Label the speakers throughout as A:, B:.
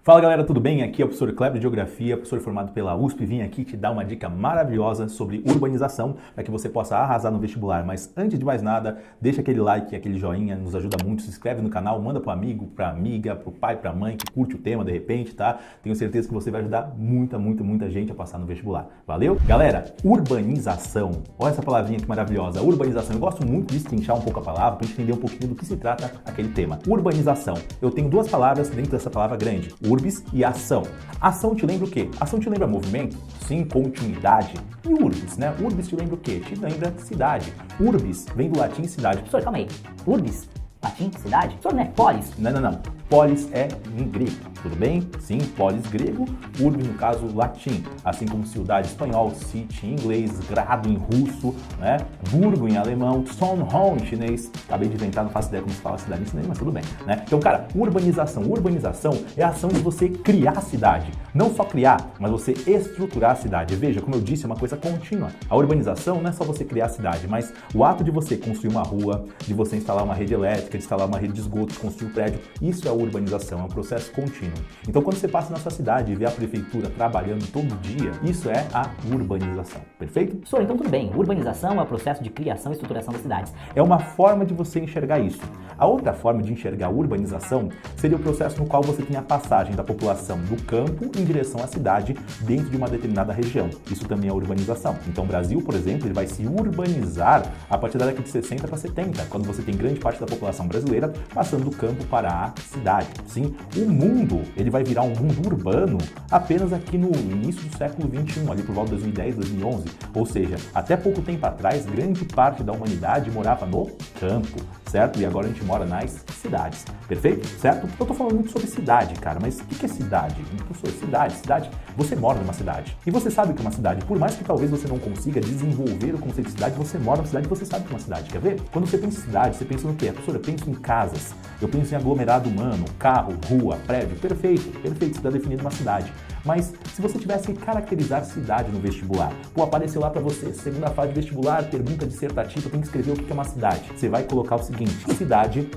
A: Fala galera, tudo bem? Aqui é o professor Kleber de Geografia, professor formado pela USP. Vim aqui te dar uma dica maravilhosa sobre urbanização para que você possa arrasar no vestibular. Mas antes de mais nada, deixa aquele like, aquele joinha, nos ajuda muito. Se inscreve no canal, manda para amigo, para amiga, para o pai, para a mãe que curte o tema de repente, tá? Tenho certeza que você vai ajudar muita gente a passar no vestibular. Valeu? Galera, urbanização. Olha essa palavrinha que maravilhosa. Urbanização. Eu gosto muito de destrinchar um pouco a palavra para entender um pouquinho do que se trata aquele tema. Urbanização. Eu tenho duas palavras dentro dessa palavra grande. Urbis e ação. Ação te lembra o quê? Ação te lembra movimento? Sim, continuidade. E urbis, né? Urbis te lembra o quê? Te lembra cidade. Urbis vem do latim cidade.
B: Professor, calma aí. Urbis? Latim? Cidade? Professor, não é polis?
A: Não. Polis é em grego, tudo bem? Sim, polis grego, urbis no caso latim, assim como cidade espanhol, city em inglês, grado em russo, né? Burgo em alemão, Sonhon em chinês. Acabei de inventar, não faço ideia como se fala cidade em chinês, mas tudo bem, né? Então, cara, urbanização. Urbanização é a ação de você criar a cidade. Não só criar, mas você estruturar a cidade. Veja, como eu disse, é uma coisa contínua. A urbanização não é só você criar a cidade, mas o ato de você construir uma rua, de você instalar uma rede elétrica, de instalar uma rede de esgoto, de construir um prédio, isso é urbanização, é um processo contínuo. Então, quando você passa na sua cidade e vê a prefeitura trabalhando todo dia, isso é a urbanização, perfeito?
B: Professor, então tudo bem. Urbanização é o processo de criação e estruturação das cidades.
A: É uma forma de você enxergar isso. A outra forma de enxergar a urbanização seria o processo no qual você tem a passagem da população do campo em direção à cidade dentro de uma determinada região. Isso também é urbanização. Então, o Brasil, por exemplo, ele vai se urbanizar a partir da década de 60 para 70, quando você tem grande parte da população brasileira passando do campo para a cidade. Sim, o mundo ele vai virar um mundo urbano apenas aqui no início do século XXI, ali por volta de 2010, 2011. Ou seja, até pouco tempo atrás, grande parte da humanidade morava no campo, certo? E agora a gente mora nas cidades, perfeito? Certo? Eu tô falando muito sobre cidade, cara, mas o que é cidade? Professor, cidade, você mora numa cidade. E você sabe que é uma cidade, por mais que talvez você não consiga desenvolver o conceito de cidade, você mora numa cidade e você sabe que é uma cidade. Quer ver? Quando você pensa em cidade, você pensa no quê? Professor, eu penso em casas, eu penso em aglomerado humano, carro, rua, prédio, perfeito, você está definindo uma cidade. Mas se você tivesse que caracterizar cidade no vestibular, apareceu lá para você, segunda fase de vestibular, pergunta dissertativa, tem que escrever o que é uma cidade. Você vai colocar o seguinte: cidade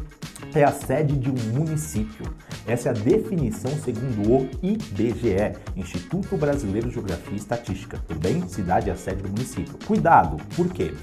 A: é a sede de um município. Essa é a definição segundo o IBGE, Instituto Brasileiro de Geografia e Estatística. Tudo bem? Cidade é a sede do município. Cuidado, por quê?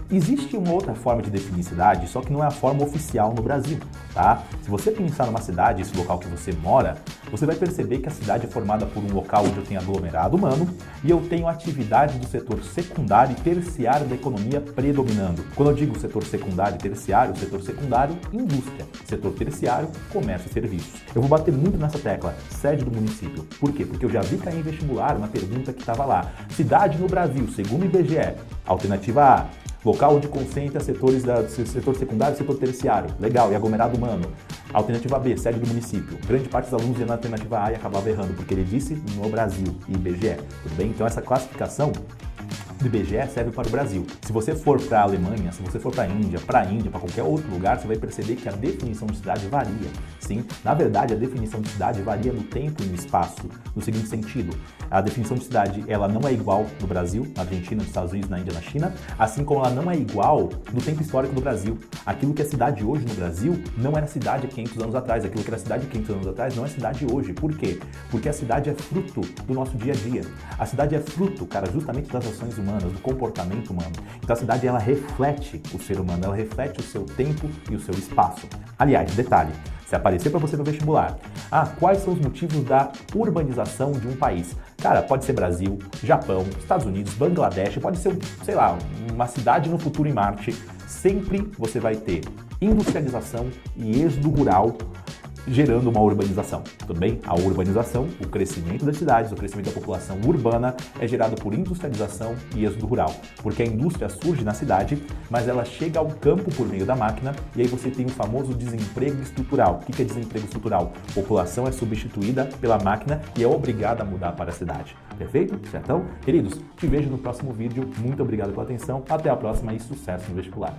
A: Existe uma outra forma de definir cidade, só que não é a forma oficial no Brasil, tá? Se você pensar numa cidade, esse local que você mora, você vai perceber que a cidade é formada por um local onde eu tenho aglomerado humano e eu tenho atividade do setor secundário e terciário da economia predominando. Quando eu digo setor secundário e terciário, setor secundário, indústria. Setor terciário, comércio e serviços. Eu vou bater muito nessa tecla, sede do município. Por quê? Porque eu já vi cair em vestibular uma pergunta que estava lá. Cidade no Brasil, segundo o IBGE, alternativa A, local onde concentra setores do setor secundário e setor terciário. Legal, e aglomerado humano. Alternativa B, sede do município. Grande parte dos alunos ia na alternativa A e acabava errando, porque ele disse no Brasil, IBGE. Tudo bem? Então essa classificação do IBGE serve para o Brasil. Se você for para a Alemanha, se você for para a Índia, para qualquer outro lugar, você vai perceber que a definição de cidade varia. Sim, na verdade, a definição de cidade varia no tempo e no espaço, no seguinte sentido: a definição de cidade, ela não é igual no Brasil, na Argentina, nos Estados Unidos, na Índia, na China, assim como ela não é igual no tempo histórico do Brasil. Aquilo que é cidade hoje no Brasil não era cidade há 500 anos atrás, aquilo que era cidade há 500 anos atrás não é cidade hoje. Por quê? Porque a cidade é fruto do nosso dia a dia. A cidade é fruto, cara, justamente das ações humanas, do comportamento humano. Então a cidade, ela reflete o ser humano, ela reflete o seu tempo e o seu espaço. Aliás, detalhe, se aparecer para você no vestibular, quais são os motivos da urbanização de um país? Cara, pode ser Brasil, Japão, Estados Unidos, Bangladesh, pode ser, sei lá, uma cidade no futuro em Marte. Sempre você vai ter industrialização e êxodo rural gerando uma urbanização, tudo bem? A urbanização, o crescimento das cidades, o crescimento da população urbana é gerado por industrialização e êxodo rural, porque a indústria surge na cidade, mas ela chega ao campo por meio da máquina e aí você tem o famoso desemprego estrutural. O que é desemprego estrutural? A população é substituída pela máquina e é obrigada a mudar para a cidade. Perfeito? Certão? Queridos, te vejo no próximo vídeo. Muito obrigado pela atenção. Até a próxima e sucesso no vestibular.